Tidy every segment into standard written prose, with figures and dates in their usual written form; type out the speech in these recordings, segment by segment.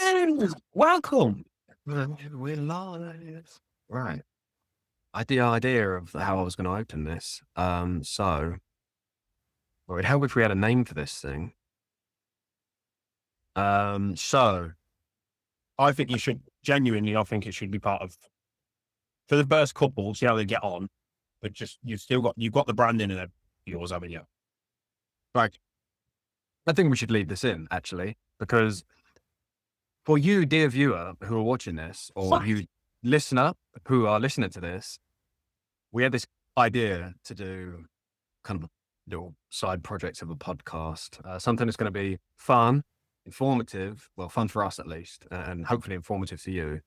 And welcome. We're live. Right. I had the idea of how I was going to open this. Well, it'd help if we had a name for this thing. So I think you should genuinely. I think it should be part of for the first couple. See how they get on, but just you've got the branding and yours, haven't you? like, I think we should leave this in actually, because for you, dear viewer, who are watching this, or you listener who are listening to this, we had this idea to do kind of a little side project of a podcast, something that's going to be fun, informative, well, fun for us at least, and hopefully informative for you.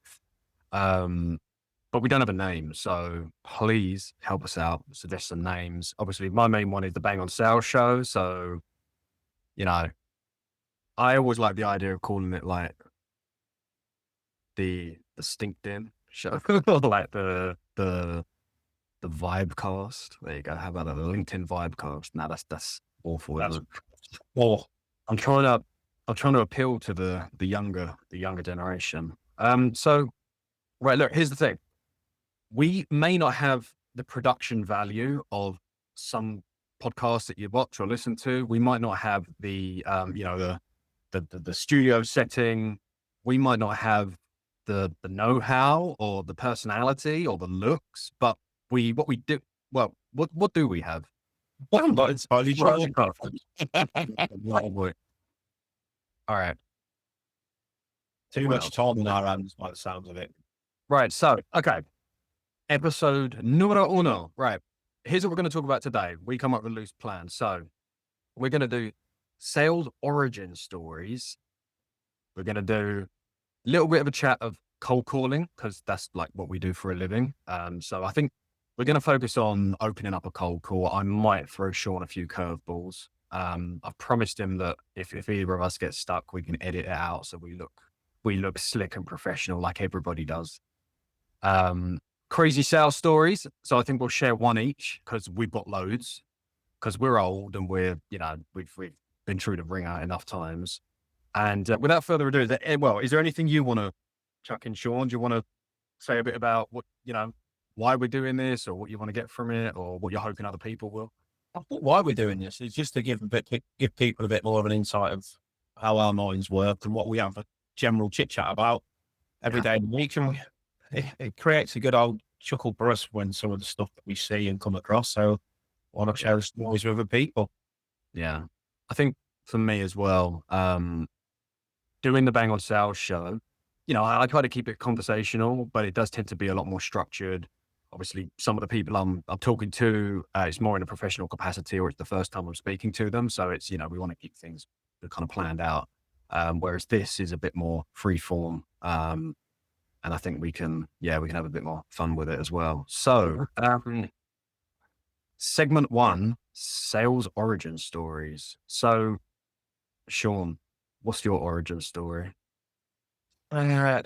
But we don't have a name, so please help us out, suggest some names. Obviously, my main one is the Bang on Sales Show. So, I always like the idea of calling it like the Stinked-In Show, or like the Vibecast. There you go. How about the LinkedIn Vibecast? No, that's awful. That's or I'm trying to appeal to the younger generation. So right, look, here's the thing. We may not have the production value of some podcasts that you watch or listen to. We might not have the the studio setting. We might not have the know-how or the personality or the looks, but what we do well, what do we have? I'm not entirely sure. All right. Too What much else? time in our hands by the sounds of it. Right. So, okay. Episode numero uno. Right. Here's what we're going to talk about today. We come up with a loose plan. So, we're going to do sales origin stories. We're going to do a little bit of a chat of cold calling, because that's like what we do for a living. So, I think we're going to focus on opening up a cold call. I might throw Sean a few curveballs. I've promised him that if either of us gets stuck, we can edit it out so we look slick and professional like everybody does. Crazy sales stories. So I think we'll share one each because we've got loads, because we're old and we've been through the ringer enough times. And without further ado, is there anything you want to chuck in, Sean? Do you want to say a bit about why we're doing this, or what you want to get from it, or what you're hoping other people will? I thought why we're doing this is just to give people a bit more of an insight of how our minds work and what we have a general chit chat about every day in the week, and it creates a good old chuckle for us when some of the stuff that we see and come across. So why not share the stories with other people? Yeah. I think for me as well, doing the Bang on Sales Show, I try to keep it conversational, but it does tend to be a lot more structured. Obviously, some of the people I'm talking to, it's more in a professional capacity, or it's the first time I'm speaking to them. So it's, we want to keep things kind of planned out. Whereas this is a bit more free form. And I think we can have a bit more fun with it as well. So, segment 1, sales origin stories. So, Sean, what's your origin story? To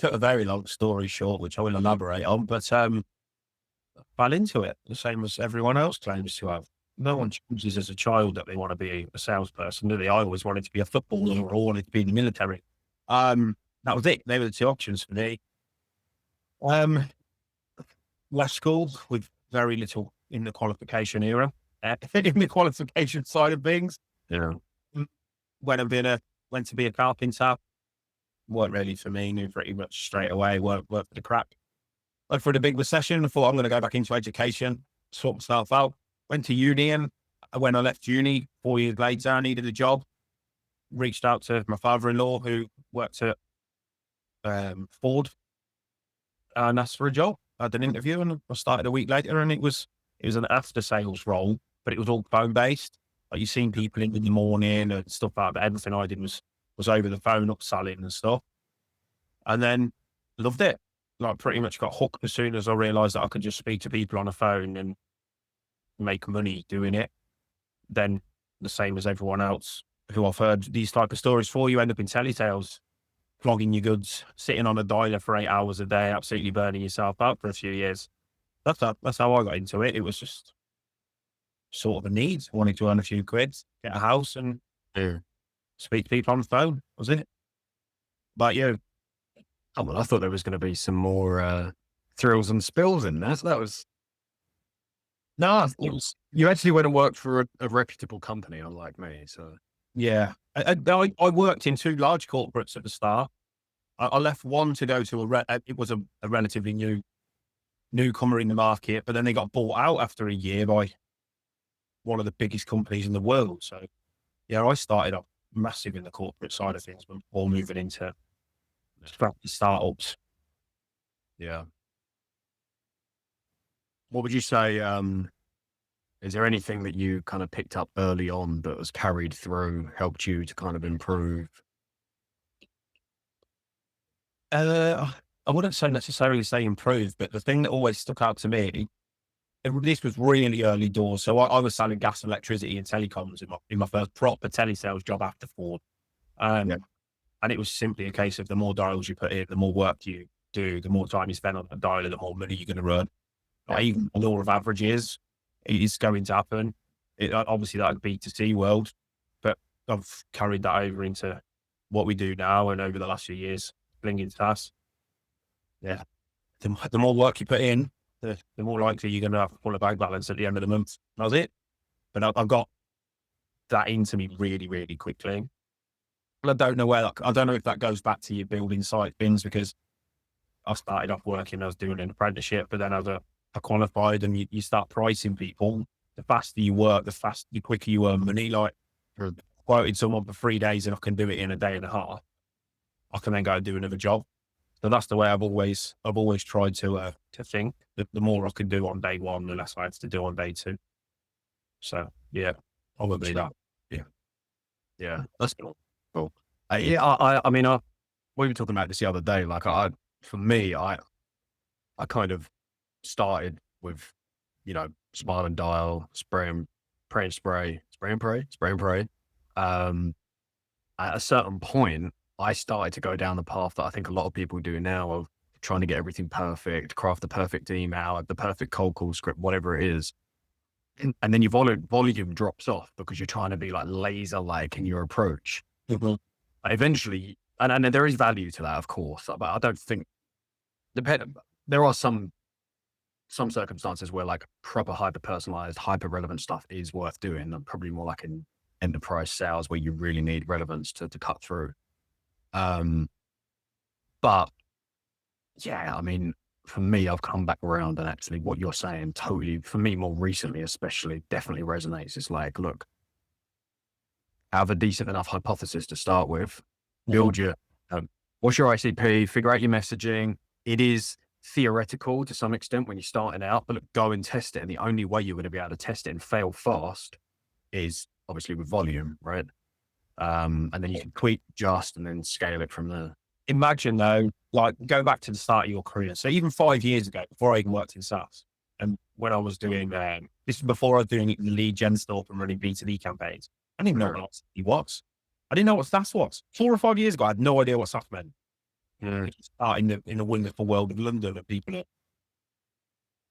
cut a very long story short, which I will elaborate on, but fell into it the same as everyone else claims to have. No one chooses as a child that they want to be a salesperson, do they? I always wanted to be a footballer or I wanted to be in the military. That was it. They were the two options for me. Left school with very little in the qualification era, in the qualification side of things. Yeah. Went to be a carpenter. Weren't really for me. Knew pretty much straight away. Worked for the crap. Went through the big recession. I thought I'm going to go back into education, sort myself out. Went to uni, and when I left uni 4 years later, I needed a job. Reached out to my father-in-law who worked at Ford, and asked for a job. I had an interview, and I started a week later, and it was an after sales role, but it was all phone based. Like you seen people in the morning and stuff like that. Everything I did was over the phone, upselling and stuff. And then loved it. Like pretty much got hooked as soon as I realized that I could just speak to people on a phone and make money doing it. Then the same as everyone else who I've heard these type of stories for, you end up in telesales, flogging your goods, sitting on a dialer for 8 hours a day, absolutely burning yourself out for a few years. That's how I got into it. It was just sort of a need. I wanted to earn a few quid, get a house, and speak to people on the phone. Was it? But you, Oh, well, I thought there was going to be some more thrills and spills in that. So that was no. You actually went and worked for a reputable company, unlike me. So yeah, I worked in two large corporates at the start. I left one to go to it was a relatively newcomer in the market, but then they got bought out after a year by one of the biggest companies in the world. So yeah, I started off massive in the corporate side of things before moving into startups. yeah. What would you say? Is there anything that you kind of picked up early on that was carried through, helped you to kind of improve? I wouldn't say necessarily say improve, but the thing that always stuck out to me, this was really early doors. So I was selling gas, electricity, and telecoms in my first proper telesales job after Ford. Yeah. And it was simply a case of the more dials you put in, the more work you do, the more time you spend on the dialer, the more money you're going to earn. Like, even the law of averages, it is going to happen. Obviously, that would be B2C world, but I've carried that over into what we do now and over the last few years, blinging SaaS. Yeah. The more work you put in, the more likely you're going to have a full bank balance at the end of the month. That was it. But I've got that into me really, really quickly. But I don't know I don't know if that goes back to your building site bins, because I started off working, I was doing an apprenticeship, but then as I qualified, and you start pricing people, the faster you work, the quicker you earn money. Like, for quoting someone for 3 days and I can do it in a day and a half, I can then go and do another job. So that's the way I've always tried to think that the more I can do on day one, the less I have to do on day two. So yeah, probably that. Yeah, that's cool. Yeah, I mean, we were talking about this the other day. Like, for me, I kind of started with, smile and dial, spray and pray and spray, spray and pray, spray and pray. At a certain point, I started to go down the path that I think a lot of people do now of trying to get everything perfect, craft the perfect email, the perfect cold call script, whatever it is. And then your volume drops off because you're trying to be like laser like in your approach. Eventually, and there is value to that, of course, but I don't think there are some circumstances where like proper hyper personalized, hyper relevant stuff is worth doing, and probably more like in enterprise sales where you really need relevance to cut through. But yeah, I mean, for me, I've come back around, and actually what you're saying totally, for me, more recently, especially, definitely resonates. It's like, look, have a decent enough hypothesis to start with, build your, what's your ICP, figure out your messaging. It is theoretical to some extent when you're starting out, but look, go and test it. And the only way you're going to be able to test it and fail fast is obviously with volume, right? And then you can tweak, adjust, and then scale it from there. Imagine though, like, go back to the start of your career. So even 5 years ago, before I even worked in SaaS, and when I was doing, this is before I was doing the lead gen stuff and running B2B campaigns, I didn't even know what it was. I didn't know what SaaS was. 4 or 5 years ago, I had no idea what SaaS meant. Start in the wonderful world of London, and people are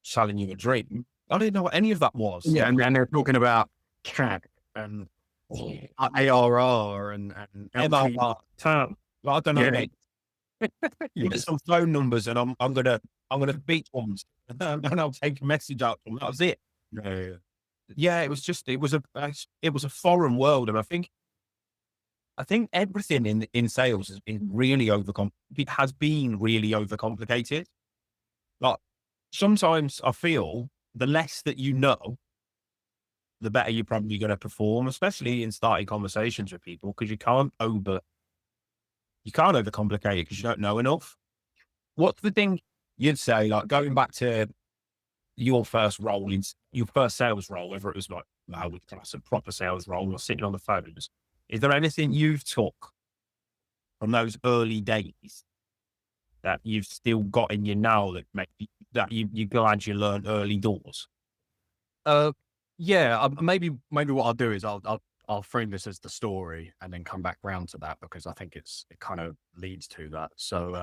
selling you a dream. I didn't know what any of that was. Yeah, and they're talking about CAC and ARR and MRR. I don't know. Yeah. Mate. Get some phone numbers, and I'm gonna beat ones, and I'll take a message out from them. That was it. Yeah, it was a foreign world, and I think everything in sales has been really overcomplicated. Like, sometimes I feel the less that you know, the better you're probably going to perform, especially in starting conversations with people, because you can't overcomplicate it because you don't know enough. What's the thing you'd say, like, going back to your first sales role, whether it was like, I would class a proper sales role or sitting on the phones, is there anything you've took from those early days that you've still got in you now that you're glad you learned early doors? Yeah, maybe what I'll do is I'll frame this as the story and then come back round to that, because I think it kind of leads to that. So,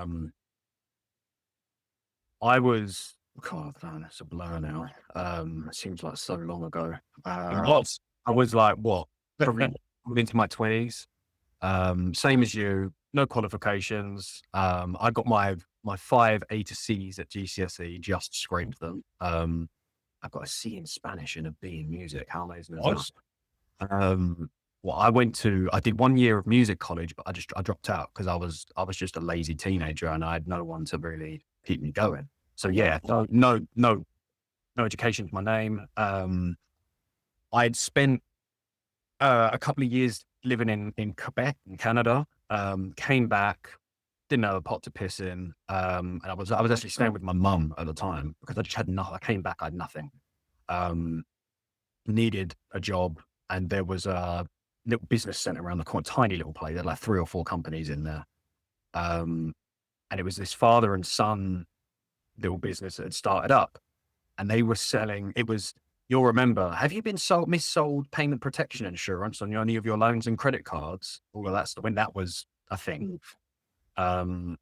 I was, God, man, it's a blur now. It seems like so long ago. I was like, what, probably into my 20s. Same as you, no qualifications. I got my 5 A to C's at GCSE, just scraped them. I've got a C in Spanish and a B in music. How amazing is Nice. that? Well, I did 1 year of music college, but I dropped out because I was just a lazy teenager and I had no one to really keep me going. So yeah, no education to my name. I'd spent a couple of years living in Quebec, in Canada. Came back, didn't have a pot to piss in. And I was actually staying with my mum at the time because I just had nothing. I came back, I had nothing. Um, Needed a job, and there was a little business center around the corner, tiny little place. There had like 3 or 4 companies in there. Um, and it was this father and son little business that had started up, and they were selling. It was, you'll remember. Have you been missold payment protection insurance on any of your loans and credit cards? All of that stuff when that was a thing. Um,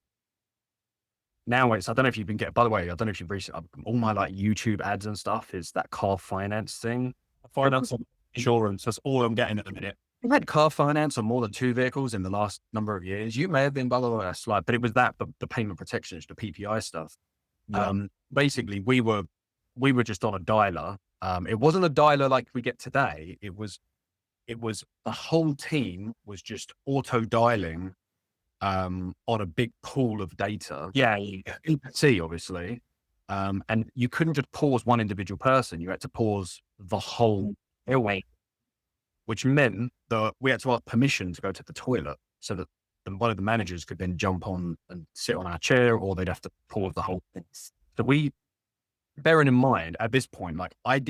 Now it's, I don't know if you've been getting, by the way, I don't know if you've recently, all my like YouTube ads and stuff is that car finance thing. Finance and insurance. That's all I'm getting at the minute. I've had car finance on more than 2 vehicles in the last number of years. You may have been, by the way, that's like, but it was that, the payment protection, it's the PPI stuff. Yeah. Basically we were just on a dialer. It wasn't a dialer like we get today. It was the whole team was just auto dialing, on a big pool of data. Yeah. See, obviously. And you couldn't just pause one individual person. You had to pause the whole airway, which meant that we had to ask permission to go to the toilet so that one of the managers could then jump on and sit on our chair, or they'd have to pause the whole thing. So bearing in mind at this point, like I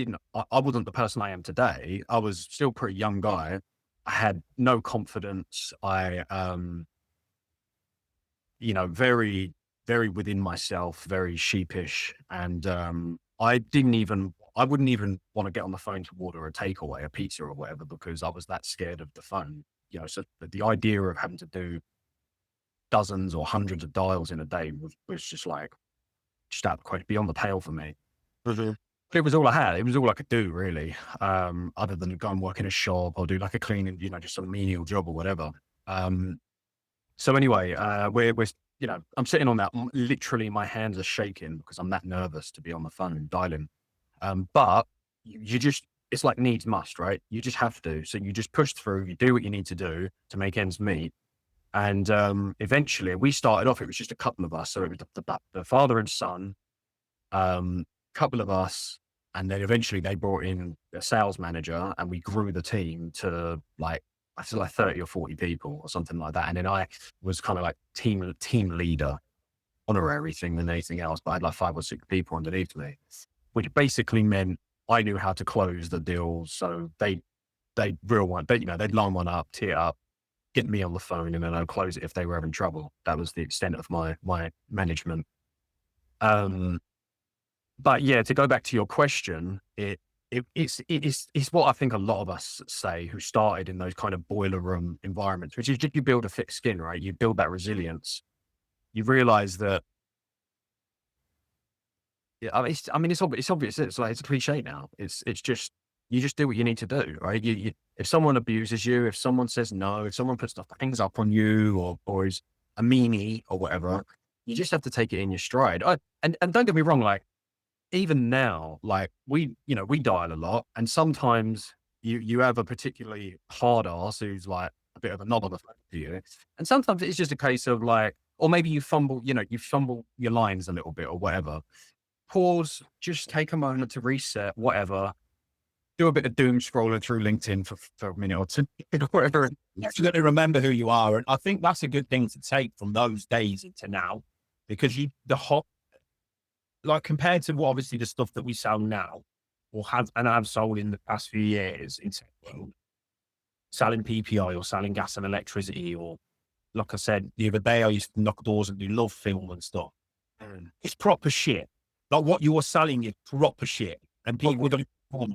wasn't the person I am today. I was still a pretty young guy. I had no confidence. Very, very within myself, very sheepish. And I wouldn't even want to get on the phone to order a takeaway, a pizza or whatever, because I was that scared of the phone. So the idea of having to do dozens or hundreds of dials in a day was just like, just out of the question, beyond the pale for me. Mhm. It was all I had. It was all I could do really, other than go and work in a shop or do like a cleaning, just some menial job or whatever. So anyway, I'm sitting on that. Literally, my hands are shaking because I'm that nervous to be on the phone and dialing. But it's like needs must, right? You just have to. So you just push through. You do what you need to do to make ends meet. And eventually, we started off. It was just a couple of us. So it was the father and son, couple of us, and then eventually they brought in a sales manager, and we grew the team to like, I feel like 30 or 40 people or something like that. And then I was kind of like team leader, honorary thing than anything else, but I had like 5 or 6 people underneath me, which basically meant I knew how to close the deals. So they'd line one up, tee it up, get me on the phone, and then I'd close it if they were having trouble. That was the extent of my management. But yeah, to go back to your question, it's what I think a lot of us say who started in those kind of boiler room environments, which is just you build a thick skin, right? You build that resilience. You realize that, yeah, it's obvious. It's like, it's a cliche now. It's just, you just do what you need to do, right? If someone abuses you, if someone says no, if someone puts hangs up on you or is a meanie or whatever, you just have to take it in your stride. And don't get me wrong, like, even now, like we dial a lot, and sometimes you have a particularly hard ass who's like a bit of a knob on the phone to you, and sometimes it's just a case of like, or maybe you fumble your lines a little bit or whatever. Pause, just take a moment to reset, whatever. Do a bit of doom scrolling through LinkedIn for a minute or two, whatever. You've got to remember who you are. And I think that's a good thing to take from those days into now, because like compared to what obviously the stuff that we sell now or have sold in the past few years in tech world, selling PPI or selling gas and electricity, or like I said, the other day, I used to knock doors and do love film and stuff. It's proper shit. Like what you are selling is proper shit. And people don't,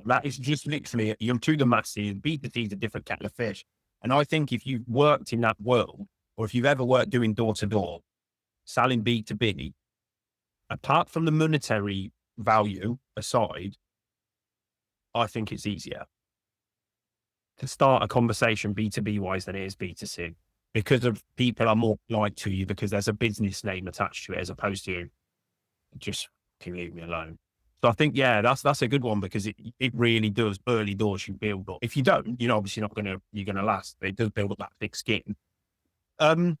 that is just literally, you're to the masses. B2C is a different kettle of fish. And I think if you've worked in that world, or if you've ever worked doing door to door, selling B2B, apart from the monetary value aside, I think it's easier to start a conversation B2B wise than it is B2C, because of people are more polite to you because there's a business name attached to it as opposed to just can leave me alone. So I think, yeah, that's a good one because it really does early doors you build up. If you don't, obviously you're gonna last. But it does build up that thick skin. On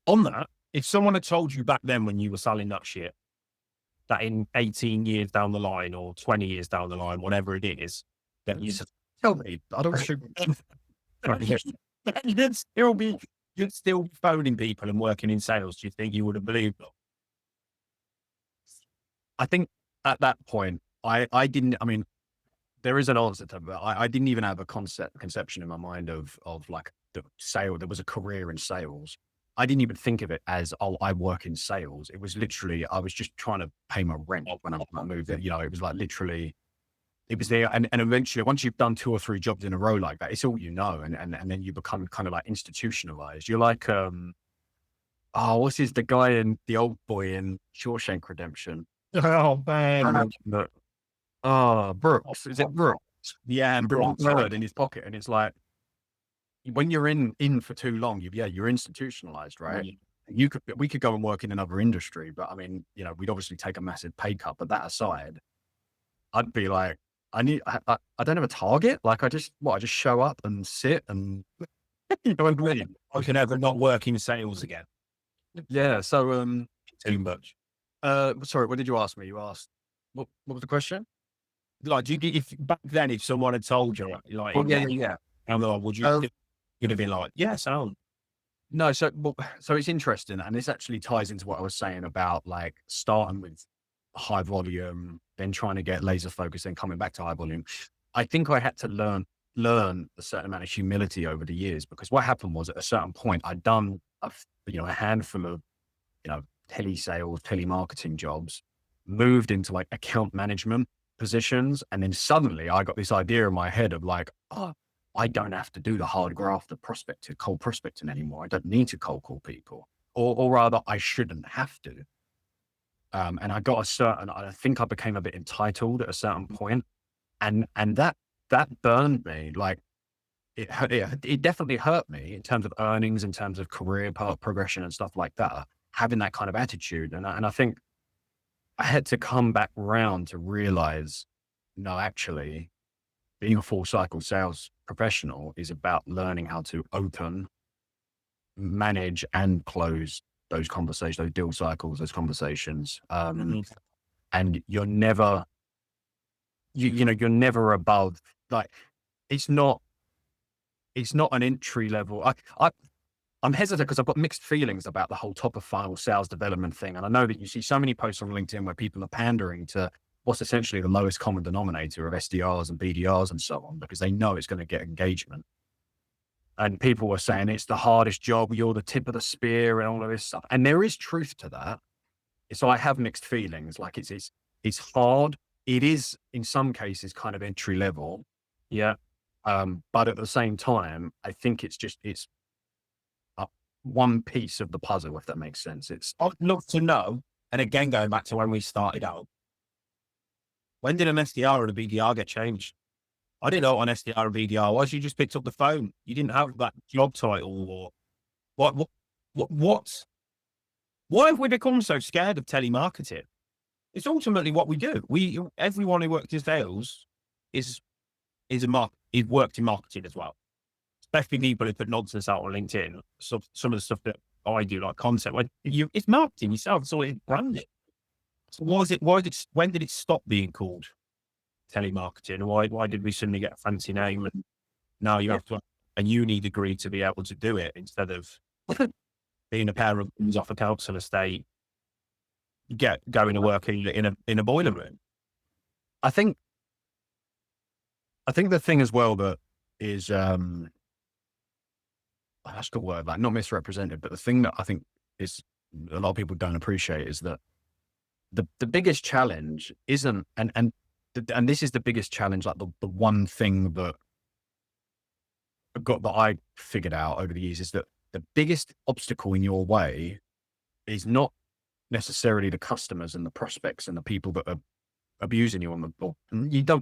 that, if someone had told you back then when you were selling that shit, that in 18 years down the line or 20 years down the line, whatever it is, that you Tell me, I don't shoot. you'd still be phoning people and working in sales. Do you think you would have believed them? I think at that point, I didn't. I mean, there is an answer to that. I didn't even have a conception in my mind of like the sale. There was a career in sales. I didn't even think of it as, oh, I work in sales. It was literally, I was just trying to pay my rent when I moved there. It was like literally, it was there. And eventually, once you've done 2 or 3 jobs in a row like that, it's all you know. And then you become kind of like institutionalized. You're like, the guy in the old boy in Shawshank Redemption? Oh man. Brooks. Is it Brooks? Yeah, and Brooks word in his pocket. And it's like, when you're in for too long, you're institutionalized, right? We could go and work in another industry, but I mean, we'd obviously take a massive pay cut. But that aside, I'd be like, I don't have a target. Like I just show up and sit and you know what I mean? I can ever not work in sales again. Yeah. So Too much. sorry, what did you ask me? You asked what was the question? Like, do you get if back then if someone had told you like, Yeah. would you? You'd have been like, yeah, sound. No, so it's interesting, and this actually ties into what I was saying about like starting with high volume, then trying to get laser focus, then coming back to high volume. I think I had to learn a certain amount of humility over the years, because what happened was at a certain point I'd done a handful of telesales, telemarketing jobs, moved into like account management positions, and then suddenly I got this idea in my head of like, oh, I don't have to do the hard graft of cold prospecting anymore. I don't need to cold call people, or rather, I shouldn't have to. And I think I became a bit entitled at a certain point, and that burned me. Like it definitely hurt me in terms of earnings, in terms of career progression and stuff like that. Having that kind of attitude, and I think I had to come back round to realize, no, actually, being a full cycle sales professional is about learning how to open, manage, and close those conversations, those deal cycles, those conversations. And you're never, you're never above. Like it's not an entry level. I'm hesitant because I've got mixed feelings about the whole top of funnel sales development thing, and I know that you see so many posts on LinkedIn where people are pandering to what's essentially the lowest common denominator of SDRs and BDRs and so on, because they know it's going to get engagement. And people were saying it's the hardest job, you're the tip of the spear and all of this stuff. And there is truth to that. So I have mixed feelings. Like it's hard. It is in some cases kind of entry level. Yeah. But at the same time, I think it's one piece of the puzzle, if that makes sense. I'd love to know. And again, going back to when we started out, when did an SDR and a BDR get changed? I didn't know what an SDR and BDR was. You just picked up the phone. You didn't have that job title or what? Why have we become so scared of telemarketing? It's ultimately what we do. Everyone who works in sales is worked in marketing as well. Especially people who put nonsense out on LinkedIn. So some of the stuff that I do, like concept, it's marketing yourself. It's all branding. So when did it stop being called telemarketing? Why did we suddenly get a fancy name and now you have to have a uni degree to be able to do it instead of being a pair of guns off a council estate, going to work in a boiler room? I think the thing as well that is that's the word, like not misrepresented, but the thing that I think is a lot of people don't appreciate is that the biggest challenge isn't, and this is the biggest challenge, like the one thing that I figured out over the years is that the biggest obstacle in your way is not necessarily the customers and the prospects and the people that are abusing you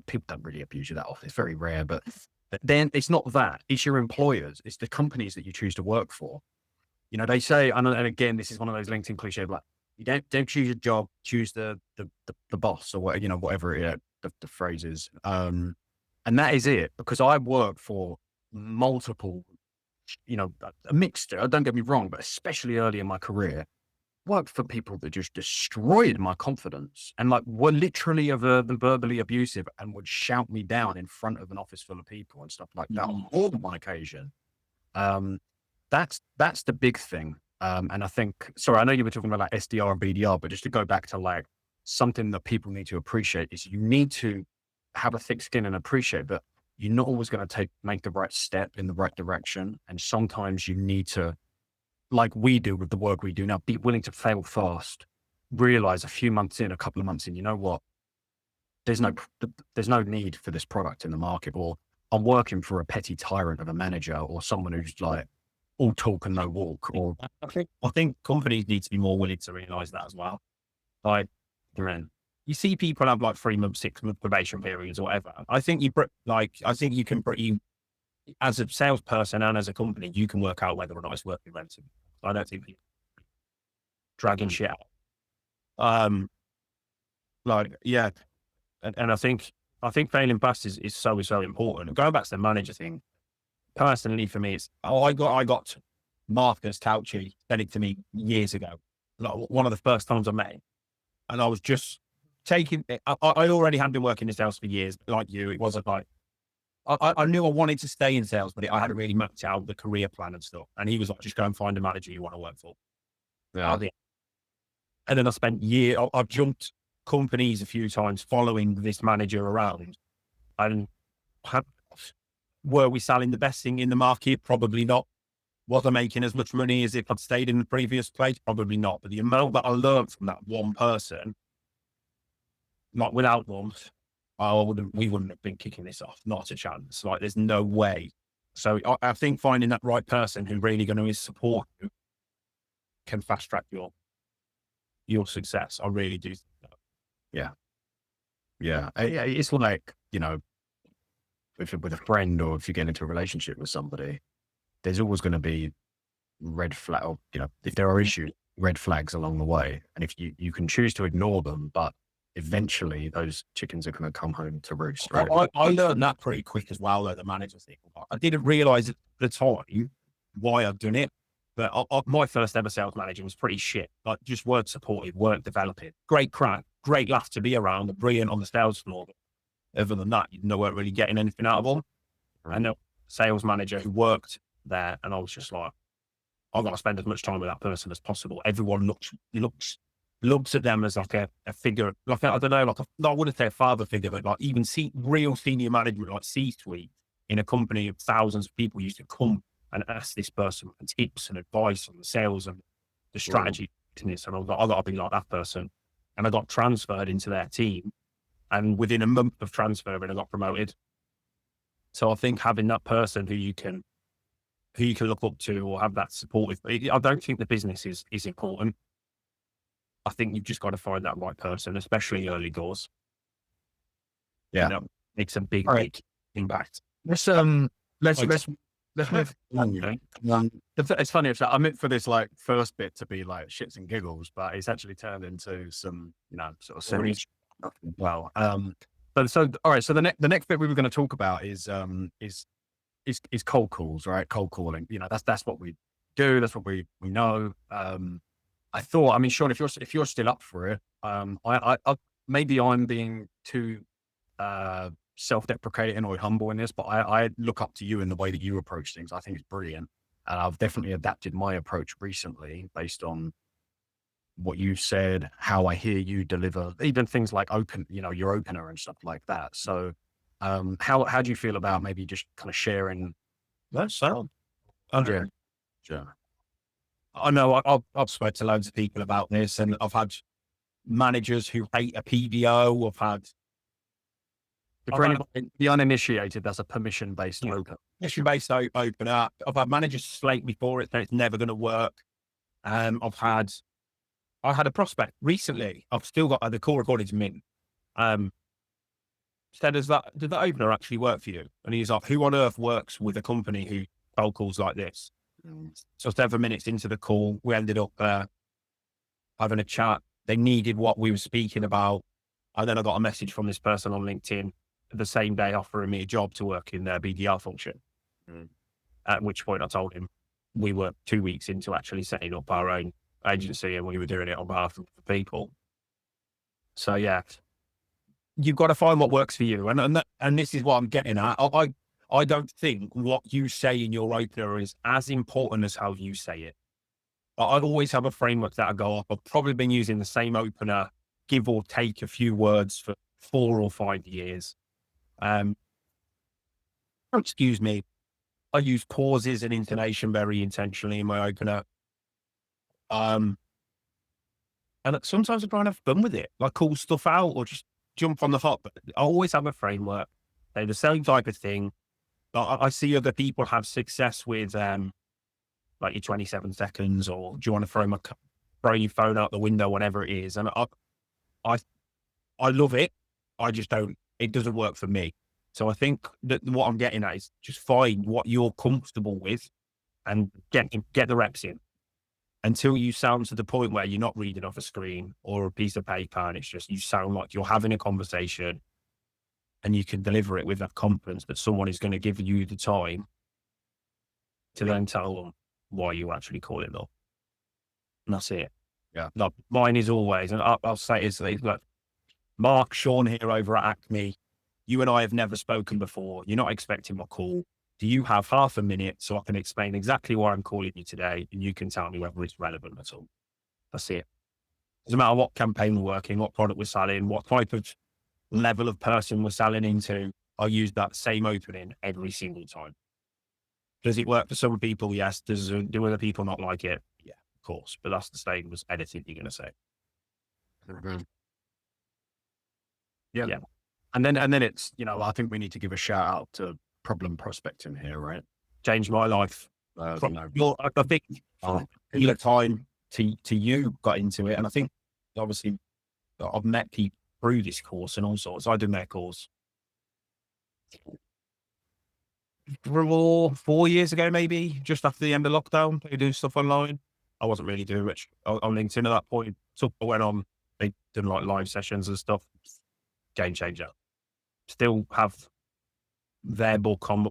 people don't really abuse you that often. It's very rare, but But then it's not that, it's your employers, it's the companies that you choose to work for. You know, they say, and again, this is one of those LinkedIn cliches, like you don't choose your job, choose the boss or what, you know, whatever the phrase is. And that is it, because I work for multiple, you know, a mixture, don't get me wrong, but especially early in my career, worked for people that just destroyed my confidence and like were literally verbally abusive and would shout me down in front of an office full of people and stuff like that on more than one occasion. Um, that's the big thing. And I think, sorry, I know you were talking about like SDR and BDR, but just to go back to like something that people need to appreciate is you need to have a thick skin and appreciate that you're not always going to make the right step in the right direction. And sometimes you need to, like we do with the work we do now, be willing to fail fast, realize a few months in, a couple of months in, you know what, there's no need for this product in the market, or I'm working for a petty tyrant of a manager or someone who's like all talk and no walk. Or I think companies need to be more willing to realize that as well. Like, you see people have like 3 months, 6 month probation periods or whatever. I think you can pretty, as a salesperson and as a company, you can work out whether or not it's worth renting. I don't think people dragging shit out. Yeah. And I think failing fast is so important. Going back to the manager thing, personally for me, it's, I got Marcus Tauchi said it to me years ago. Like one of the first times I met him. And I was just taking it. I already had been working in sales for years, like you. It wasn't like, I knew I wanted to stay in sales, but I hadn't really mapped out the career plan and stuff. And he was like, just go and find a manager you want to work for. yeah, And then I spent I've jumped companies a few times following this manager around. And were we selling the best thing in the market? Probably not. Was I making as much money as if I'd stayed in the previous place? Probably not. But the amount that I learned from that one person, not without them, we wouldn't have been kicking this off. Not a chance. Like, there's no way. So I think finding that right person who really going to support you can fast track your success. I really do think that. yeah. It's like, you know, with a friend, or if you get into a relationship with somebody, there's always going to be red flag, or, you know, if there are issues, red flags along the way. And if you can choose to ignore them, but eventually those chickens are going to come home to roost. Right? I learned that pretty quick as well, though, the manager thing. I didn't realize at the time why I'd done it, but my first ever sales manager was pretty shit. Like, just weren't supportive, weren't developing. Great crack, great laugh to be around, brilliant on the sales floor. But other than that, you weren't really getting anything out of them. Right. And a sales manager who worked there, and I was just like, I've got to spend as much time with that person as possible. Everyone looks at them as like a figure, like, I don't know, like I wouldn't say a father figure, but like even real senior management, like C-suite in a company of thousands of people used to come and ask this person for tips and advice on the sales and the strategy. And I was like, I got to be like that person. And I got transferred into their team. And within a month of transferring, I got promoted. So I think having that person who you can look up to or have that supportive, I don't think the business is important. I think you've just got to find that right person, especially early doors. Yeah. You know, makes a big impact. Let's move. Okay. It's funny. I meant for this like first bit to be like shits and giggles, but it's actually turned into some, you know, sort of serious. Well, but so all right. So the next bit we were going to talk about is cold calls, right? Cold calling. You know, that's what we do. That's what we know. I thought, I mean, Sean, if you're still up for it, I maybe I'm being too self-deprecating or humble in this, but I look up to you in the way that you approach things. I think it's brilliant, and I've definitely adapted my approach recently based on what you said, how I hear you deliver, even things like your opener and stuff like that. So, how do you feel about maybe just kind of sharing? That's sound. Andrea. Sure. I know I've spoken to loads of people about this, and I've had managers who hate a PDO. I've had the uninitiated, that's a permission-based opener. Permission-based opener. I've had managers slate me for it, that it's never going to work. I had a prospect recently. I've still got the call recordings mint. said, did that opener actually work for you? And he's like, who on earth works with a company who cold calls like this? So 7 minutes into the call, we ended up having a chat. They needed what we were speaking about. And then I got a message from this person on LinkedIn the same day offering me a job to work in their BDR function. At which point I told him we were 2 weeks into actually setting up our own agency and we were doing it on behalf of the people. So yeah, you've got to find what works for you. And this is what I'm getting at. I don't think what you say in your opener is as important as how you say it. I always have a framework that I go off. I've probably been using the same opener, give or take a few words, for 4 or 5 years. Excuse me. I use pauses and intonation very intentionally in my opener. And sometimes I try and have fun with it, like call stuff out or just jump on the hop. But I always have a framework. They're the same type of thing. I see other people have success with like your 27 seconds, or do you want to throw your phone out the window, whatever it is. And I love it. I just don't, it doesn't work for me. So I think that what I'm getting at is just find what you're comfortable with and get the reps in until you sound to the point where you're not reading off a screen or a piece of paper, and it's just, you sound like you're having a conversation and you can deliver it with that confidence that someone is going to give you the time to then tell them why you actually call it up. And that's it. Yeah. No, mine is always, and I'll say it's like, Mark, Sean here over at Acme, you and I have never spoken before. You're not expecting my call. Do you have half a minute so I can explain exactly why I'm calling you today, and you can tell me whether it's relevant at all? That's it. Doesn't matter what campaign we're working, what product we're selling, what type of level of person we're selling into. I use that same opening every single time. Does it work for some people? Yes. Do other people not like it? Yeah, of course. But that's the same as editing, you're going to say. Yeah. Yeah. And then it's, I think we need to give a shout out to problem prospecting here, right? Changed my life. I think the time to you got into it. And I think obviously I've met people through this course and all sorts. I did their course 4 years ago, maybe just after the end of lockdown. They do stuff online. I wasn't really doing much on LinkedIn at that point. So I went on, they did like live sessions and stuff. Game changer. Still have their book on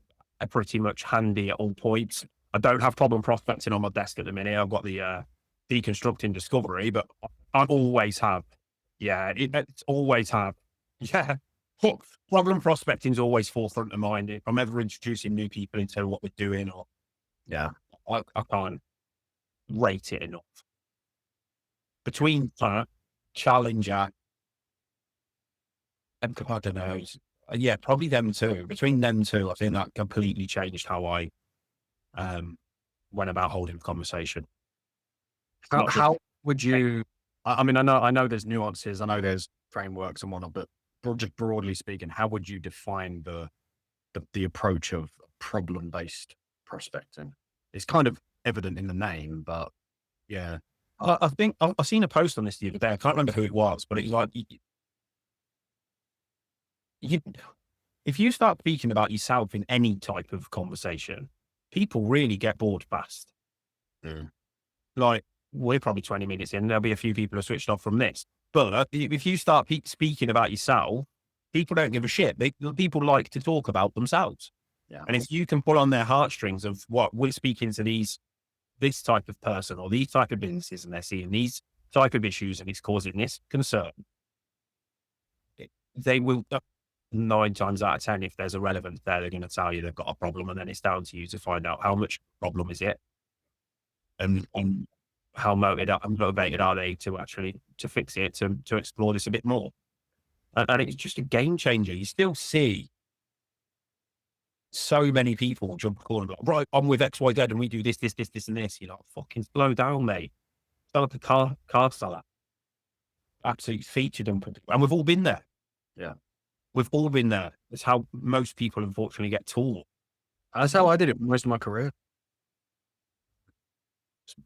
pretty much handy at all points. I don't have problem prospecting on my desk at the minute. I've got the deconstructing discovery, but I always have. Yeah, it's always have. Yeah. Problem prospecting is always forefront of mind. If I'm ever introducing new people into what we're doing, or I can't rate it enough. Between Challenger and I don't know, yeah, probably them two. Between them two, I think that completely changed how I went about holding the conversation. How would you? I mean, I know there's nuances. I know there's frameworks and whatnot, but just broadly speaking, how would you define the approach of problem-based prospecting? It's kind of evident in the name, but yeah. I think I've seen a post on this the other day. I can't remember who it was, but it's like, if you start speaking about yourself in any type of conversation, people really get bored fast. Like, we're probably 20 minutes in, there'll be a few people who are switched off from this. But if you start speaking about yourself, people don't give a shit. People like to talk about themselves. Yeah. And if you can pull on their heartstrings of what we're speaking to this type of person or these type of businesses, and they're seeing these type of issues and it's causing this concern, they will, 9 times out of 10, if there's a relevance there, they're going to tell you they've got a problem, and then it's down to you to find out how much problem is it and how motivated are they to actually to fix it, to explore this a bit more. And it's just a game changer. You still see so many people jump a call and be like, right, I'm with XYZ and we do this, and this. You're like, fucking slow down, mate. Sound like a car seller. Absolutely featured and we've all been there. Yeah. We've all been there. It's how most people unfortunately get taught. That's how I did it most of my career.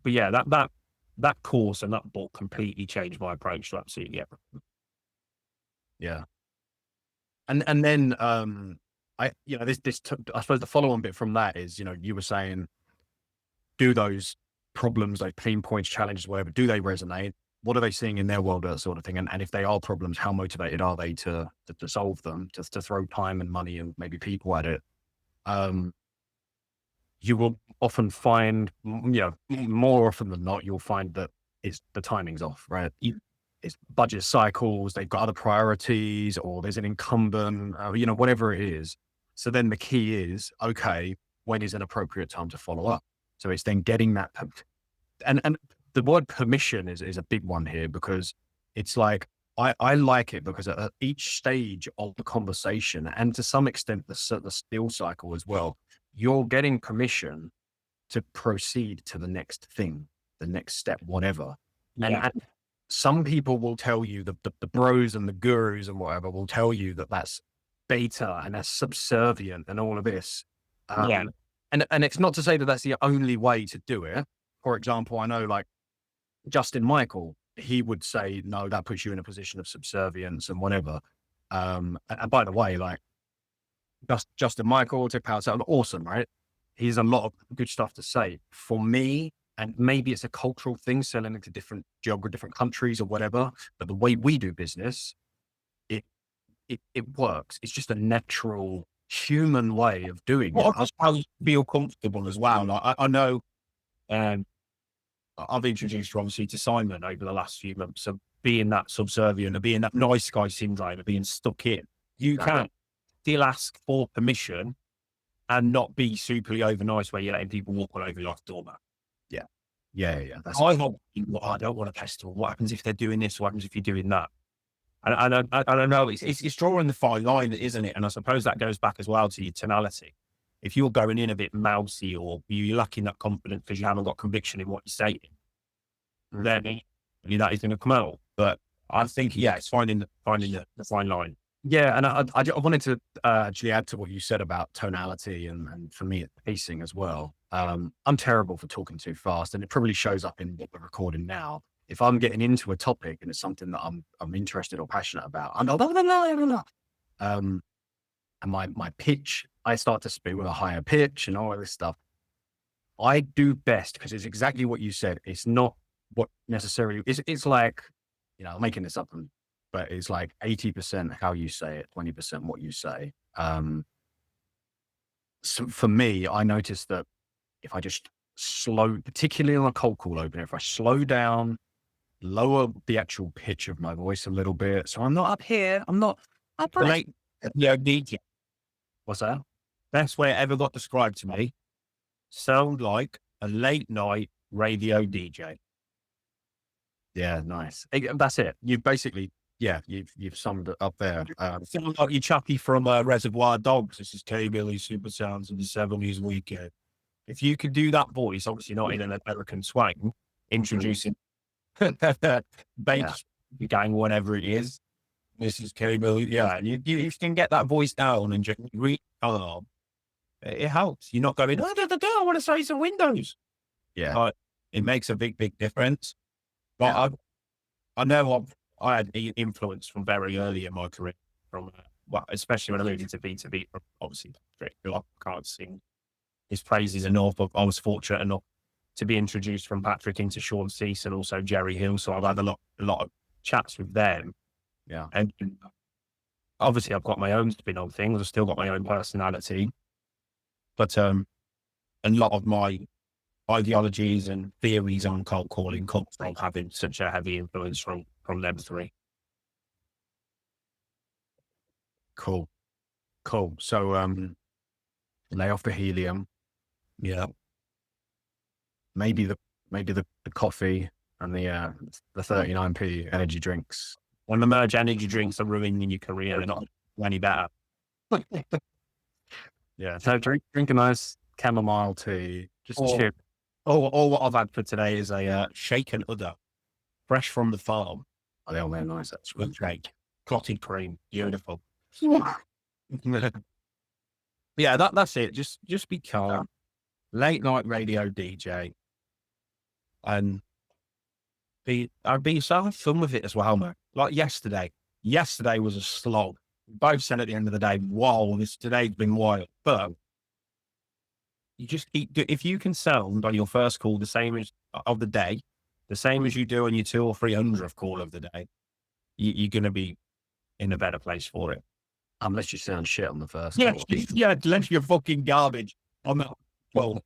But yeah, that course and that book completely changed my approach to absolutely everything. Yeah. And then I suppose the follow on bit from that is, you were saying, do those problems, those pain points, challenges, whatever, do they resonate? What are they seeing in their world, that sort of thing? And if they are problems, how motivated are they to solve them, to throw time and money and maybe people at it? Um, you will often find, more often than not, you'll find that the timing's off, right? It's budget cycles, they've got other priorities, or there's an incumbent, whatever it is. So then the key is, okay, when is an appropriate time to follow up? So it's then getting that, and the word permission is a big one here, because it's like, I like it because at each stage of the conversation, and to some extent the steal cycle as well, you're getting permission to proceed to the next thing, the next step, whatever. And some people will tell you, the bros and the gurus and whatever will tell you that that's beta and that's subservient and all of this. And it's not to say that that's the only way to do it. For example, I know like Justin Michael, he would say, no, that puts you in a position of subservience and whatever. And by the way, like Justin Michael, Tip House, awesome, right? He's a lot of good stuff to say. For me, and maybe it's a cultural thing, selling into different geography, different countries or whatever, but the way we do business, it works. It's just a natural human way of doing it. I feel comfortable as well. Like I know, I've introduced you obviously to Simon over the last few months of being that subservient, of being that nice guy syndrome, of being stuck in. You can still ask for permission and not be superly over nice where you're letting people walk all over you like a doormat. Yeah. I don't want to pester them. What happens if they're doing this? What happens if you're doing that? And I don't know. It's drawing the fine line, isn't it? And I suppose that goes back as well to your tonality. If you're going in a bit mousy, or you're lacking that confidence because you haven't got conviction in what you're saying, then that is going to come out. But I think, it's finding the fine line. Yeah, and I wanted to actually add to what you said about tonality, and for me, it's pacing as well. I'm terrible for talking too fast, and it probably shows up in what we're recording now. If I'm getting into a topic and it's something that I'm interested or passionate about, I'm and my pitch, I start to speak with a higher pitch and all of this stuff. I do best because it's exactly what you said. It's not what necessarily it's like, I'm making this up, but it's like 80% how you say it, 20% what you say. So for me, I noticed that if I just slow, particularly on a cold call opener, if I slow down, lower the actual pitch of my voice a little bit, so I'm not up here, I'm not up right. DJ. What's that? Best way it ever got described to me. Sound like a late night radio DJ. Yeah, nice. That's it. You've basically, you've summed it up there. Sound like your Chucky from Reservoir Dogs. This is K-Billy Super Sounds of the 70s weekend. If you could do that voice, obviously not in an American swang, introducing bass gang, whatever it is. This is K-Billy. Yeah, and you can get that voice down and just read. It helps. You're not going, I want to say some Windows. Yeah. It makes a big, big difference. But I know I had influence from very early in my career, from especially when I moved into B2B. Obviously, I can't sing his praises enough. I was fortunate enough to be introduced from Patrick into Sean Cease and also Jerry Hill. So I've had a lot of chats with them. Yeah. And obviously I've got my own spin on things. I've still got my own personality. But a lot of my ideologies and theories on cold calling come from having such a heavy influence from them three. Cool. So lay off the helium. Yeah. Maybe the coffee and the 39p energy drinks. When the merge energy drinks are ruining your career, they're not any better. Yeah. So drink a nice chamomile tea. Just chill. All what I've had for today is a shaken udder, fresh from the farm. Oh, they're all very nice. That's With cake, clotted cream, beautiful. Yeah, that's it. Just be calm. Late night radio DJ, and be yourself. Have fun with it as well, man. Like yesterday was a slog. both said at the end of the day, wow, today's been wild. But you just if you can sound on your first call the same as of the day, the same as you do on your 200 or 300th call of the day, you're going to be in a better place for it. Unless you sound shit on the first Yeah, call. yeah, unless you're fucking garbage on that. Well,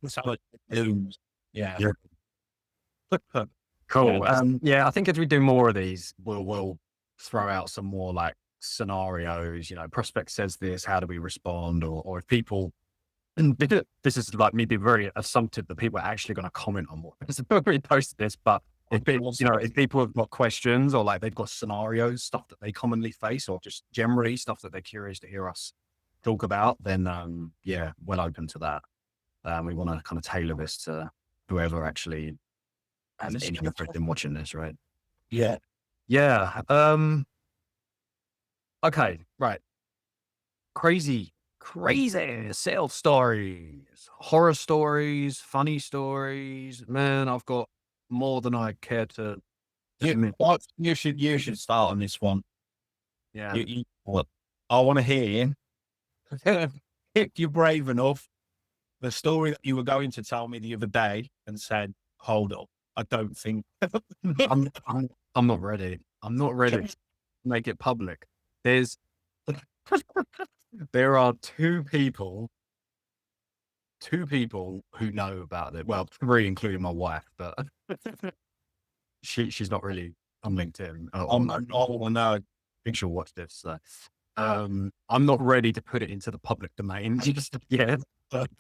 so much news. Yeah. Cool. Yeah. Yeah, I think as we do more of these, we'll throw out some more like scenarios. You know, prospect says this, how do we respond? Or if people, and this is like me being very assumptive that people are actually going to comment on what we posted this, but if people, you know, if people have got questions or like they've got scenarios, stuff that they commonly face, or just generally stuff that they're curious to hear us talk about, then yeah, well open to that. We want to kind of tailor this to whoever actually has any interest in watching this, right? Yeah. Yeah. Okay. Right. Crazy sales stories, horror stories, funny stories. Man, I've got more than I care to admit. You should start on this one. Yeah. Well, I want to hear you. If you're brave enough, the story that you were going to tell me the other day and said, hold up, I don't think I'm not ready. I'm not ready to make it public. There are two people who know about it. Well, three, including my wife, but she's not really on LinkedIn. no. I think she'll watch this. So. I'm not ready to put it into the public domain just yet. But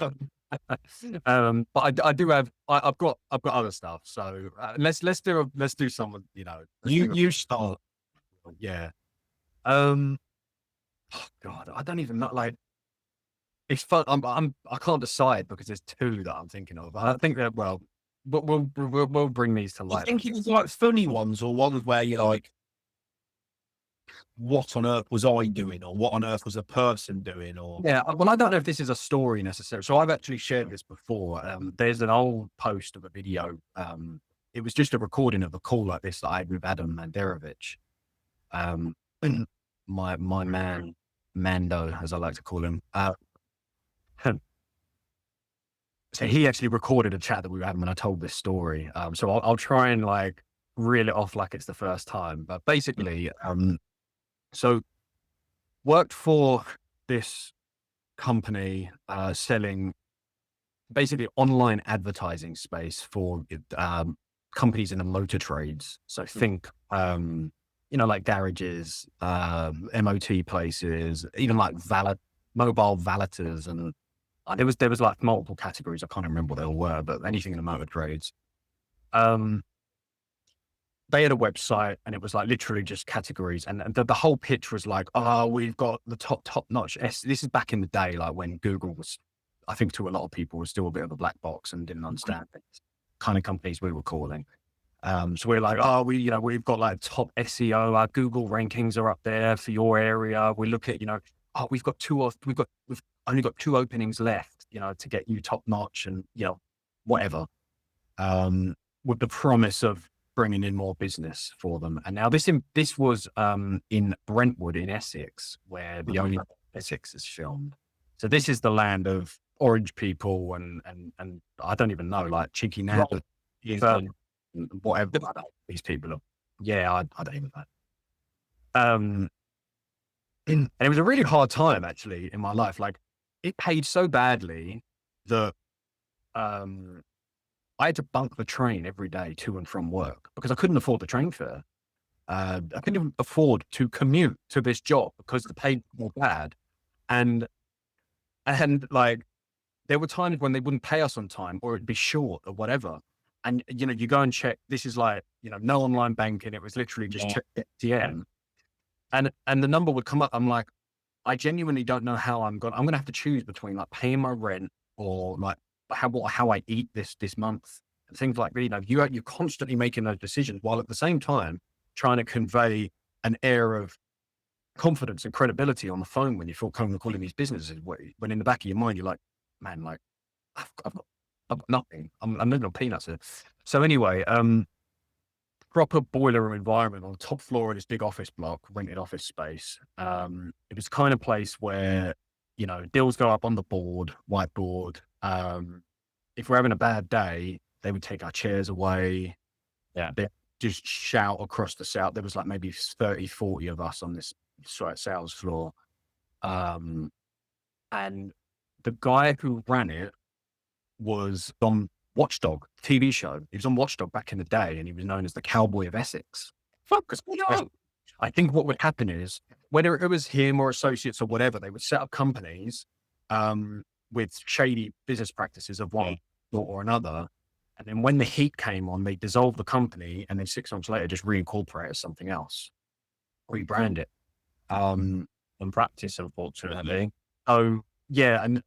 I do have. I've got other stuff. So let's do some. You know, You start. Yeah. Oh God, I don't even know. Like, it's fun. I can't decide because there's two that I'm thinking of. I think that we'll bring these to I light. think it was like funny ones or ones where you're like, what on earth was I doing, or what on earth was a person doing, or Yeah, well, I don't know if this is a story necessarily. So I've actually shared this before. There's an old post of a video. It was just a recording of a call like this that I had with Adam Mandarovich. My man, Mando, as I like to call him. So he actually recorded a chat that we were having when I told this story. So I'll try and like reel it off like it's the first time. But basically, so worked for this company selling basically online advertising space for companies in the motor trades. So think, you know, like garages, MOT places, even like mobile valeters, and there was like multiple categories. I can't remember what they all were, but anything in the motor trades. They had a website and it was like literally just categories. And the whole pitch was like, oh, we've got the top notch. This is back in the day, like when Google was, I think to a lot of people, was still a bit of a black box and didn't understand things, kind of companies we were calling. So we're like, oh, we've got like top SEO, our Google rankings are up there for your area. We look at, oh, we've only got 2 openings left, to get you top notch and, whatever. With the promise of bringing in more business for them. And now this was in Brentwood in Essex, where the only Essex is filmed. So this is the land of orange people and I don't even know, like cheeky nap, whatever these people are. Yeah, I don't even know. And it was a really hard time actually in my life. Like it paid so badly that I had to bunk the train every day to and from work because I couldn't afford the train fare. I couldn't even afford to commute to this job because the pay was more bad. And like, there were times when they wouldn't pay us on time or it'd be short or whatever. And, you go and check, this is like, no online banking. It was literally just check ATM. And the number would come up. I'm like, I genuinely don't know how I'm going to have to choose between like paying my rent or like how I eat this month and things like that. You're constantly making those decisions while at the same time trying to convey an air of confidence and credibility on the phone when you feel comfortable calling these businesses. When in the back of your mind, you're like, man, like I've got nothing. I'm living on peanuts here. So anyway, proper boiler room environment on the top floor of this big office block, rented office space. It was the kind of place where, deals go up on the whiteboard. If we're having a bad day, they would take our chairs away. Yeah. They just shout across the south. There was like maybe 30, 40 of us on this sales floor. And the guy who ran it was on Watchdog TV show. He was on Watchdog back in the day, and he was known as the Cowboy of Essex. I think what would happen is, whether it was him or associates or whatever, they would set up companies with shady business practices of one sort or another. And then when the heat came on, they dissolved the company, and then 6 months later just reincorporate as something else, rebrand it. In practice, unfortunately. Oh yeah, and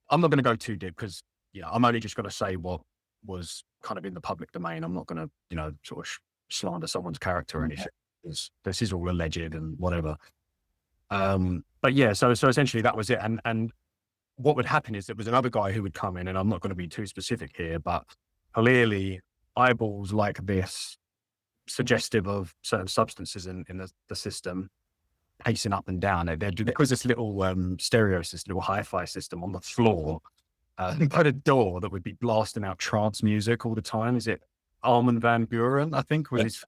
I'm not going to go too deep because I'm only just going to say what was kind of in the public domain. I'm not going to sort of slander someone's character or anything. This is all alleged and whatever. But yeah, so essentially that was it. And what would happen is there was another guy who would come in, and I'm not going to be too specific here, but clearly eyeballs like this, suggestive of certain substances in the system, pacing up and down. There was this little stereo system, little hi-fi system on the floor by the door that would be blasting out trance music all the time. Is it Armin van Buuren, I think, was his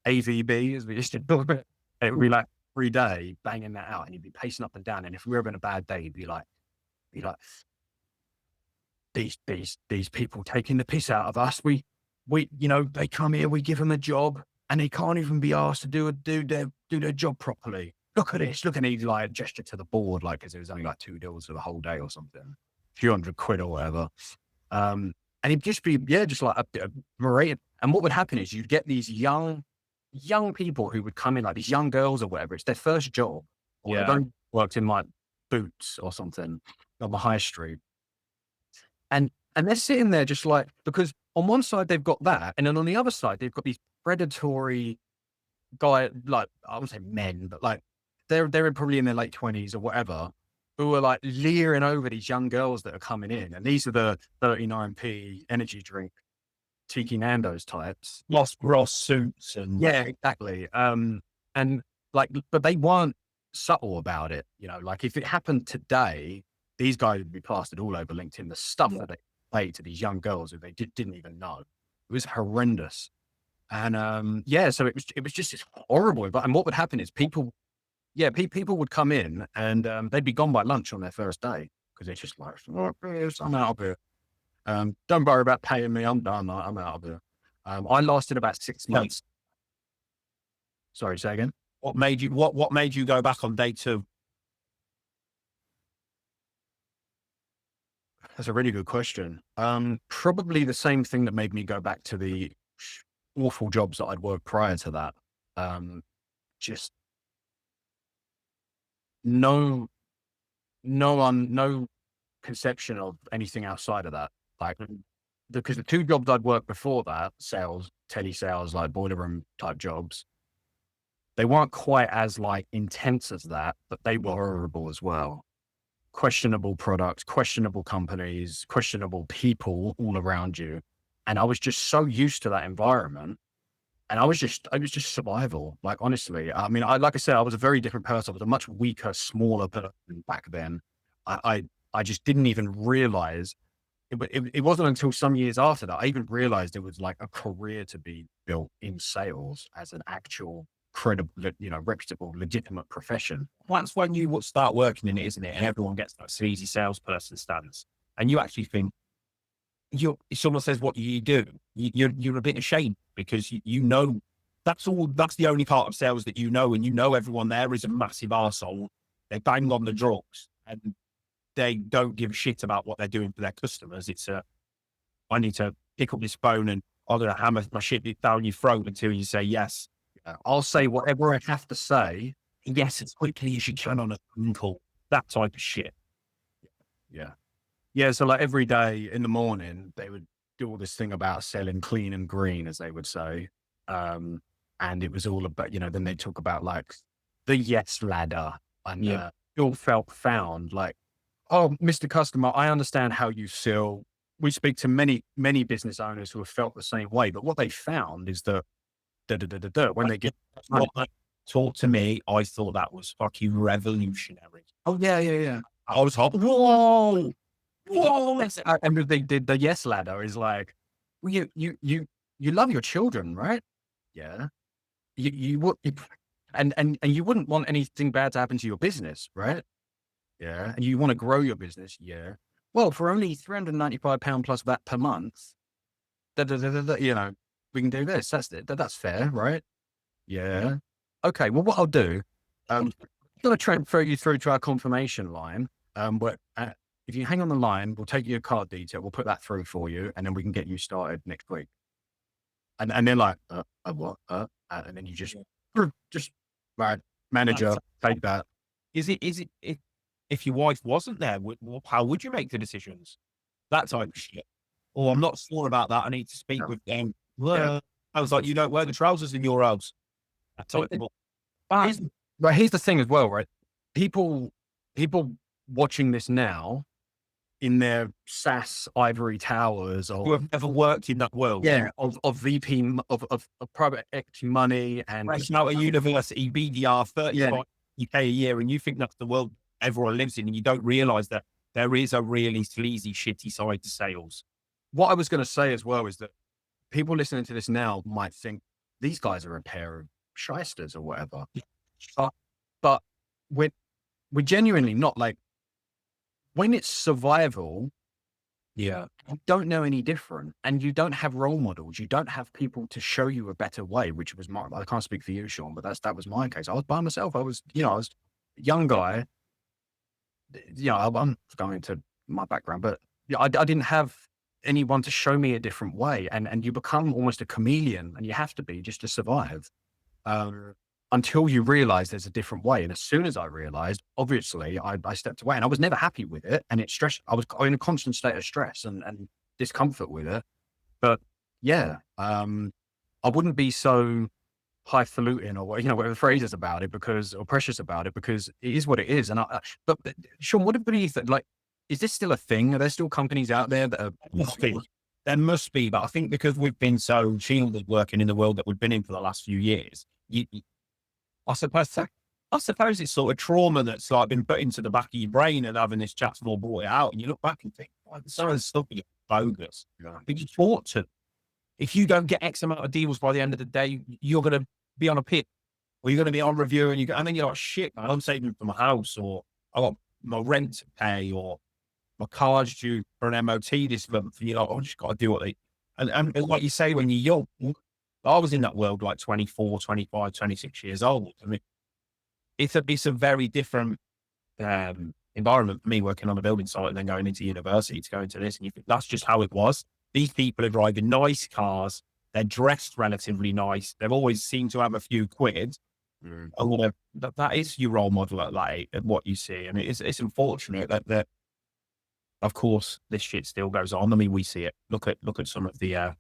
AVB, as we used to call it. It would be like every day banging that out, and he'd be pacing up and down. And if we were having a bad day, he'd be like, these people taking the piss out of us. We they come here, we give them a job, and they can't even be asked to do their job properly. Look at this. Look, and he'd like gesture to the board, like, because it was only like 2 deals for the whole day or something, a few £100 or whatever. And he'd just be, just like berated. And what would happen is you'd get these young people who would come in, like these young girls or whatever. It's their first job. Or they worked in like Boots or something on the high street. And they're sitting there just like, because on one side they've got that, and then on the other side they've got these predatory guy, like, I wouldn't say men, but like they're probably in their late 20s or whatever, who are like leering over these young girls that are coming in. And these are the 39p energy drink, Tiki Nando's types. Lost Ross suits and exactly. And like, but they weren't subtle about it. Like if it happened today, these guys would be plastered all over LinkedIn, the stuff that they played to these young girls who they didn't even know. It was horrendous. And so it was just horrible. And what would happen is people would come in, and they'd be gone by lunch on their first day, because they're just like, I'm out of here. Don't worry about paying me. I'm done. I'm out of here. I lasted about 6 months. Sorry, say again. What made you go back on day 2? That's a really good question. Probably the same thing that made me go back to the awful jobs that I'd worked prior to that. Just no conception of anything outside of that. Like, because the 2 jobs I'd worked before that, sales, telesales, like boiler room type jobs, they weren't quite as like intense as that, but they were horrible as well. Questionable products, questionable companies, questionable people all around you. And I was just so used to that environment. And it was just survival. Like, honestly, I mean, like I said, I was a very different person. I was a much weaker, smaller person back then. I just didn't even realize it wasn't until some years after that I even realized it was like a career to be built in sales as an actual credible, reputable, legitimate profession. That's when you start working in it, isn't it? And everyone gets that sleazy salesperson stance, and you actually think, if someone says, "What do you do?" You're a bit ashamed, because that's the only part of sales that and everyone there is a massive arsehole. They bang on the drugs, and they don't give a shit about what they're doing for their customers. It's I need to pick up this phone and I'm going to hammer my shit down your throat until you say yes. I'll say whatever I have to say, yes, as quickly as you can on a phone call. That type of shit. Yeah. So like every day in the morning, they would do all this thing about selling clean and green, as they would say. And it was all about, then they talk about like the yes ladder, and all felt found like, oh, Mr. Customer, I understand how you sell we speak to many business owners who have felt the same way, but what they found is that when they get money. Talk to me. I thought that was fucking revolutionary. Oh yeah. I was hot. Whoa. Whoa. And the yes ladder is like, well, you love your children, right? Yeah. You would, and you wouldn't want anything bad to happen to your business, right? Yeah. And you want to grow your business, yeah. Well, for only £395 plus VAT per month, you know, we can do this. That's fair, right? Yeah. Okay. Well, what I'll do, I'm going to transfer you through to our confirmation line. Where if you hang on the line, we'll take your card detail. We'll put that through for you, and then we can get you started next week. And they're like, what? And then you just right, manager, take that. Is it, if your wife wasn't there, how would you make the decisions? That type of shit. Or I'm not sure about that. I need to speak with them. Yeah. I was like, you don't wear the trousers in your house. That type of. But here's the thing as well, right? People watching this now in their SaaS ivory towers Who or have never worked in that world. of VP of private equity money and Fresh out of university, BDR, 35 UK a year, and you think that's the world everyone lives in, and you don't realize that there is a really sleazy, shitty side to sales. what I was going to say as well is that people listening to this now might think these guys are a pair of shysters or whatever. But we're genuinely not. Like, when it's survival, Yeah. you don't know any different, and you don't have role models. You don't have people to show you a better way, which was I can't speak for you, Sean, but that was my case. I was by myself. I was a young guy. I'm going into my background, but I didn't have anyone to show me a different way. And you become almost a chameleon, and you have to be just to survive. Until you realize there's a different way. And as soon as I realized, obviously I stepped away, and I was never happy with it. And it stressed, I was in a constant state of stress and discomfort with it. But yeah, I wouldn't be so highfalutin or whatever the phrase is about it, or precious about it, because it is what it is. And but Sean, what do you think? Like, is this still a thing? Are there still companies out there that are? There must be, but I think because we've been so shielded working in the world that we've been in for the last few years, I suppose it's sort of trauma that's like been put into the back of your brain, and having this chat more brought it out, and you look back and think, some of the stuff is bogus. Yeah. But you taught to. If you don't get X amount of deals by the end of the day, you're going to be on a pit, or you're going to be on review, and then you're like, shit, man, I'm saving for my house, or I got my rent to pay, or my car's due for an MOT this month. And you're like, I just got to do what they, and like you say, when you're young, I was in that world like 24, 25, 26 years old. I mean, it's a very different environment for me working on a building site and then going into university to go into this. And you think that's just how it was. These people are driving nice cars. They're dressed relatively nice. They've always seemed to have a few quid. And that is your role model at that age, at what you see. And it's unfortunate that of course this shit still goes on. I mean, we see it. Look at some of the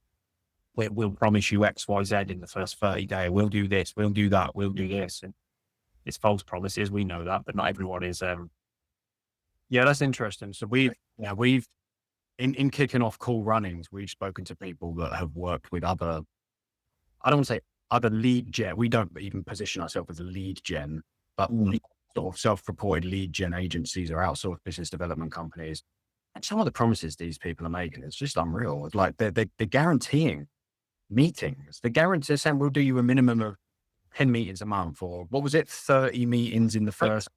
we'll promise you X, Y, Z in the first 30 days. We'll do this, we'll do that, we'll do this. And it's false promises. We know that, but not everyone is. Yeah, that's interesting. So we've in kicking off Cool Runnings, we've spoken to people that have worked with other, I don't want to say other lead gen. We don't even position ourselves as a lead gen, but sort of self-reported lead gen agencies or outsourced business development companies. And some of the promises these people are making, it's just unreal. It's like they're guaranteeing meetings. They're saying we'll do you a minimum of 10 meetings a month, or what was it? 30 meetings in the first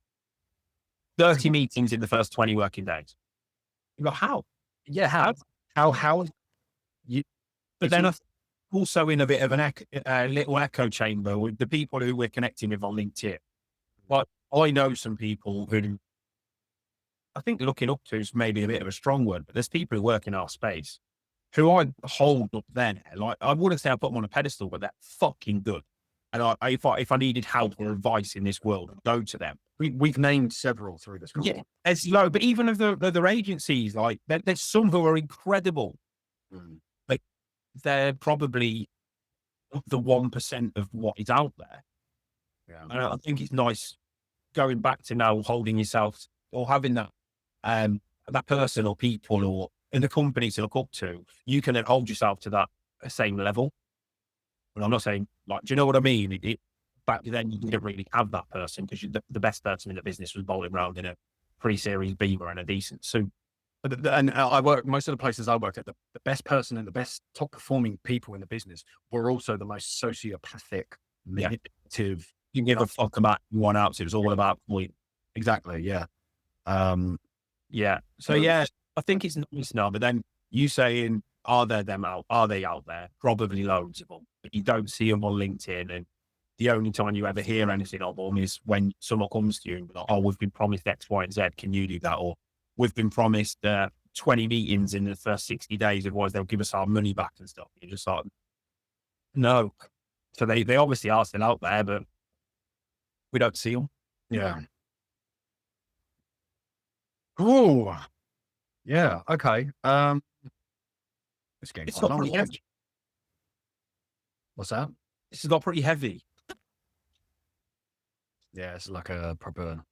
30 meetings in the first 20 working days. You go, how? Yeah, how you? But then also in a bit of a little echo chamber with the people who we're connecting with on LinkedIn. Like, I know some people who I think looking up to is maybe a bit of a strong word, but there's people who work in our space who I hold up there. Like, I wouldn't say I put them on a pedestal, but they're fucking good. And if I needed help or advice in this world, I'd go to them. We've named several through this. Yeah, it's low, but even of the other agencies, like there's some who are incredible. Like, they're probably the 1% of what is out there. Yeah. And I think it's nice going back to now holding yourself or having that person or people or in the company to look up to, you can then hold yourself to that same level. And I'm not saying, like, do you know what I mean? Back then, you didn't really have that person because the best person in the business was bowling around in a pre-series Beamer and a decent suit. And I work, most of the places I worked at, the best person and the best top performing people in the business were also the most sociopathic, Yeah. manipulative. You can give a fuck about one out. It was all about point. Exactly. Yeah. Yeah. So yeah, I think it's nice now, but then you saying, are they out there? Probably loads of them, but you don't see them on LinkedIn. And the only time you ever hear anything of them is when someone comes to you and be like, oh, we've been promised X, Y, and Z. Can you do that? Or we've been promised 20 meetings in the first 60 days. Otherwise they'll give us our money back and stuff. You're just like, no. So they obviously are still out there, but we don't see them. Yeah. Oh, yeah. Okay. It's getting It's quite not long. pretty heavy. What's that? This is not pretty heavy. Yeah, it's like a proper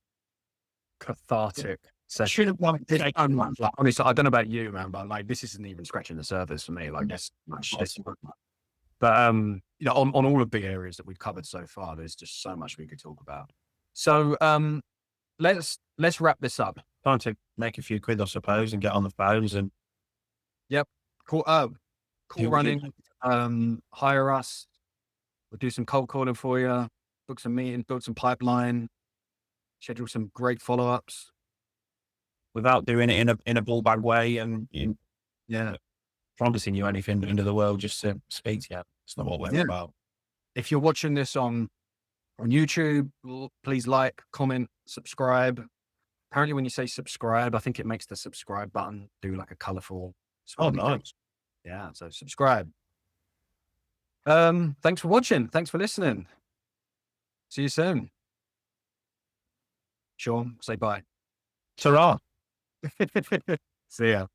cathartic session. Should have wanted to take Like, honestly, I don't know about you, man, but like this isn't even scratching the surface for me. Like this much. But you know, on all of the areas that we've covered so far, there's just so much we could talk about. So let's wrap this up. Time to make a few quid, I suppose, and get on the phones and Cool. Cool running. Hire us. We'll do some cold calling for you. Book some meetings. Build some pipeline. Schedule some great follow ups. without doing it in a bull bag way and Yeah. promising you anything under the world just to speak to you. It's not what we're Yeah. about. If you're watching this on YouTube, please like, comment, subscribe. Apparently, when you say subscribe, I think it makes the subscribe button do like a colorful. Oh, smiley thing. nice. Yeah. So subscribe. Thanks for watching. Thanks for listening. See you soon. Sean, say bye. Ta-ra. See ya.